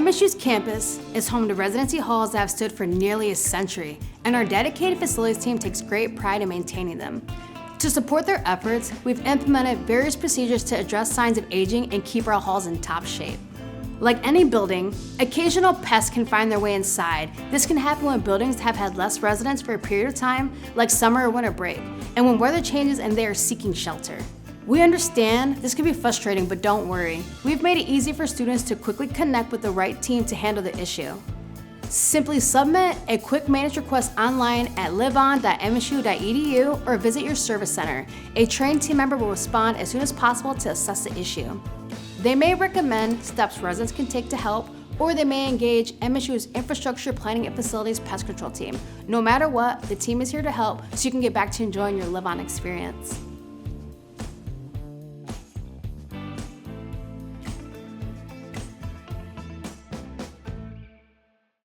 MSU's campus is home to residency halls that have stood for nearly a century, and our dedicated facilities team takes great pride in maintaining them. To support their efforts, we've implemented various procedures to address signs of aging and keep our halls in top shape. Like any building, occasional pests can find their way inside. This can happen when buildings have had less residents for a period of time, like summer or winter break, and when weather changes and they are seeking shelter. We understand this can be frustrating, but don't worry. We've made it easy for students to quickly connect with the right team to handle the issue. Simply submit a quick maintenance request online at liveon.msu.edu or visit your service center. A trained team member will respond as soon as possible to assess the issue. They may recommend steps residents can take to help, or they may engage MSU's Infrastructure Planning and Facilities Pest Control team. No matter what, the team is here to help so you can get back to enjoying your Live On experience.